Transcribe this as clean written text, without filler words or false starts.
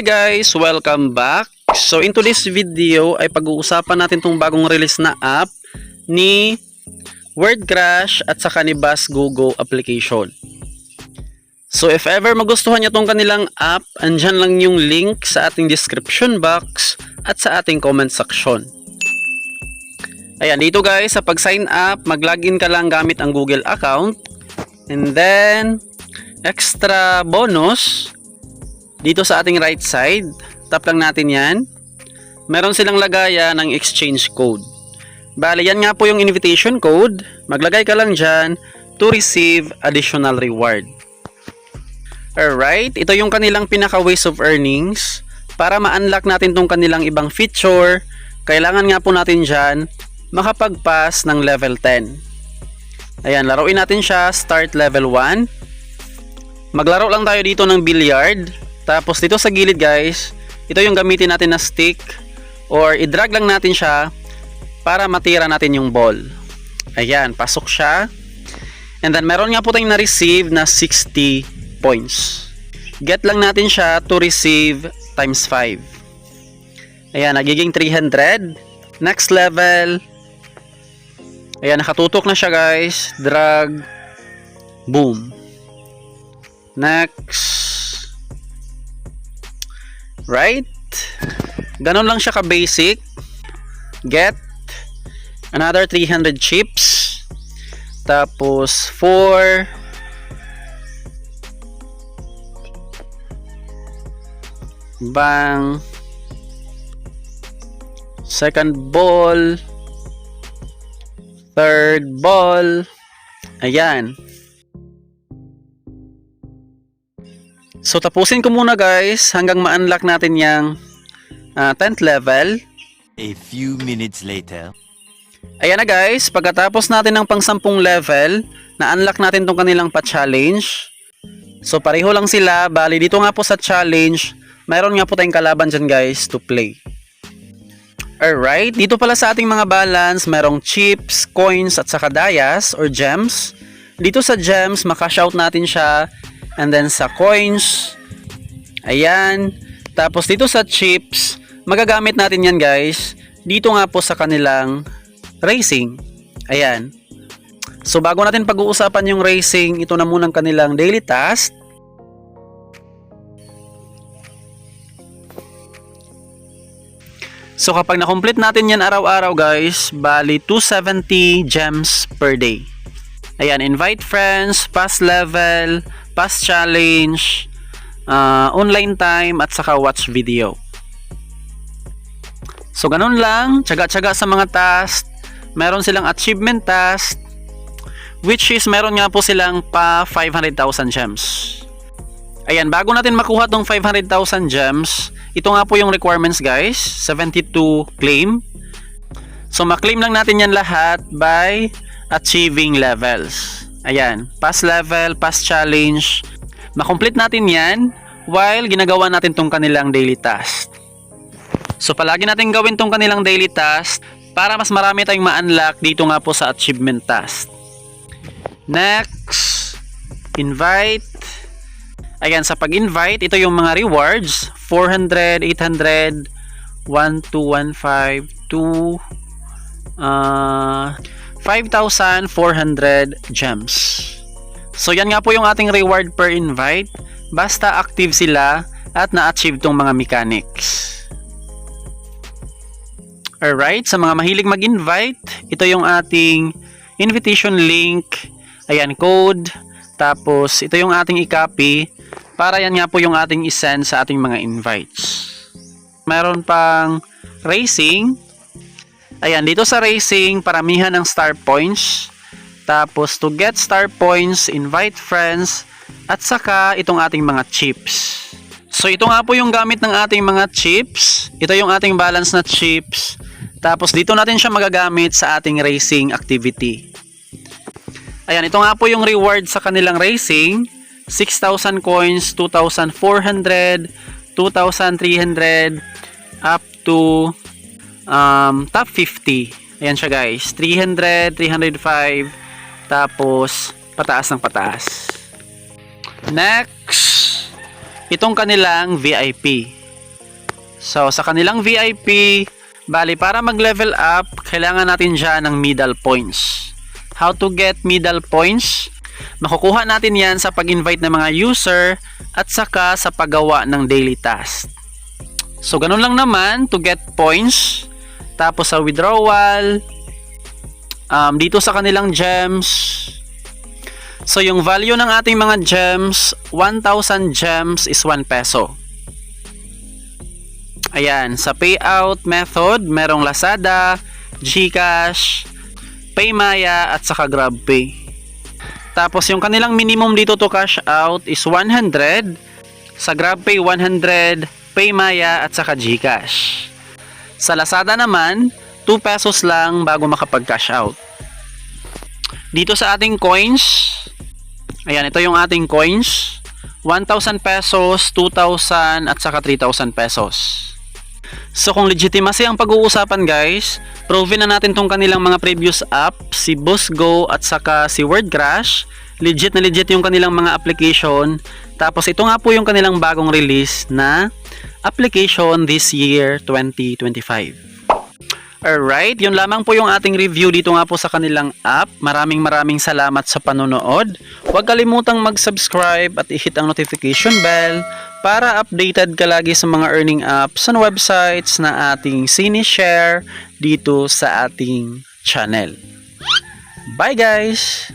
guys! Welcome back! So into this video ay pag-uusapan natin itong bagong release na app ni WordCrash at saka ni BuzzGoGo application. So if ever magustuhan nyo itong kanilang app, andyan lang yung link sa ating description box at sa ating comment section. Ayan, dito guys, sa pag-sign up, mag-login ka lang gamit ang Google account. And then, extra bonus, dito sa ating right side, tap lang natin yan. Meron silang lagayan ng exchange code. Bale, yan nga po yung invitation code. Maglagay ka lang dyan to receive additional reward. Alright, ito yung kanilang pinaka ways of earnings. Para ma-unlock natin tong kanilang ibang feature, kailangan nga po natin dyan makapag-pass ng level 10. Ayan, laruin natin siya, start level 1. Maglaro lang tayo dito ng billiard. Tapos dito sa gilid guys, ito yung gamitin natin na stick or i-drag lang natin siya para matira natin yung ball. Ayan, pasok siya. And then meron nga po tayong na-receive na 60 points. Get lang natin siya to receive times 5. Ayan, nagiging 300. Next level. Ayan, nakatutok na siya guys. Drag. Boom. Next. Right? Ganon lang siya ka-basic. Get another 300 chips. Tapos 4 bang. Second ball. Third ball. Ayan. So tapusin ko muna guys hanggang ma-unlock natin yung 10th level. A few minutes later. Ayan na guys, pagkatapos natin ng pang 10 level, na-unlock natin tong kanilang pa-challenge. So pareho lang sila, bali dito nga po sa challenge, mayroon nga po tayong kalaban dyan guys to play. Alright, dito pala sa ating mga balance, merong chips, coins at saka dayas or gems. Dito sa gems, maka-cash out natin siya. And then sa coins, ayan. Tapos dito sa chips, magagamit natin yan guys. Dito nga po sa kanilang racing. Ayan. So bago natin pag-uusapan yung racing, ito na muna ang kanilang daily task. So kapag na-complete natin yan araw-araw guys, bali 270 gems per day. Ayan, invite friends, pass level, pass challenge, online time at saka watch video. So ganun lang, tsaga-tsaga sa mga task. Meron silang achievement task, which is meron nga po silang pa 500,000 gems. Ayan, bago natin makuha tong 500,000 gems, ito nga po yung requirements guys, 72 claim. So maklaim lang natin yan lahat by achieving levels. Ayan, pass level, pass challenge. Makomplete natin yan while ginagawa natin tong kanilang daily task. So palagi natin gawin tong kanilang daily task para mas marami tayong ma-unlock dito nga po sa achievement task. Next, invite. Ayan, sa pag-invite, ito yung mga rewards. 400, 800, 1, 2, 1, 5, 2, 5,400 gems. So yan nga po yung ating reward per invite. Basta active sila at na-achieve tong mga mechanics. Alright, sa mga mahilig mag-invite, ito yung ating invitation link. Ayan, code. Tapos ito yung ating i-copy para yan nga po yung ating isend sa ating mga invites. Meron pang racing. Ayan, dito sa racing, paramihan ng star points. Tapos, to get star points, invite friends, at saka itong ating mga chips. So, ito nga po yung gamit ng ating mga chips. Ito yung ating balance na chips. Tapos, dito natin siya magagamit sa ating racing activity. Ayan, ito nga po yung reward sa kanilang racing. 6,000 coins, 2,400, 2,300, up to top 50. Ayan siya guys, 300, 305, tapos pataas ng pataas. Next, itong kanilang VIP. So, sa kanilang VIP, bali para mag-level up, kailangan natin dyan ng middle points. How to get middle points? Makukuha natin yan sa pag-invite ng mga user at saka sa paggawa ng daily task. So, ganun lang naman to get points. Tapos sa withdrawal, dito sa kanilang gems. So, yung value ng ating mga gems, 1,000 gems is 1 peso. Ayan, sa payout method, merong Lazada, GCash, Paymaya, at saka GrabPay. Tapos, yung kanilang minimum dito to cash out is 100. Sa GrabPay, 100, Paymaya, at saka GCash. Sa Lazada naman, 2 pesos lang bago makapag-cash out. Dito sa ating coins, ayan, ito yung ating coins. 1,000 pesos, 2,000, at saka 3,000 pesos. So kung legitimacy ang pag-uusapan guys, proven na natin tong kanilang mga previous app, si BoostGo at saka si WordCrash. Legit na legit yung kanilang mga application. Tapos ito nga po yung kanilang bagong release na application this year 2025. Alright, yun lamang po yung ating review dito nga po sa kanilang app. Maraming salamat sa panonood. Huwag kalimutang mag-subscribe at i-hit ang notification bell para updated ka lagi sa mga earning apps and websites na ating sinishare dito sa ating channel. Bye guys!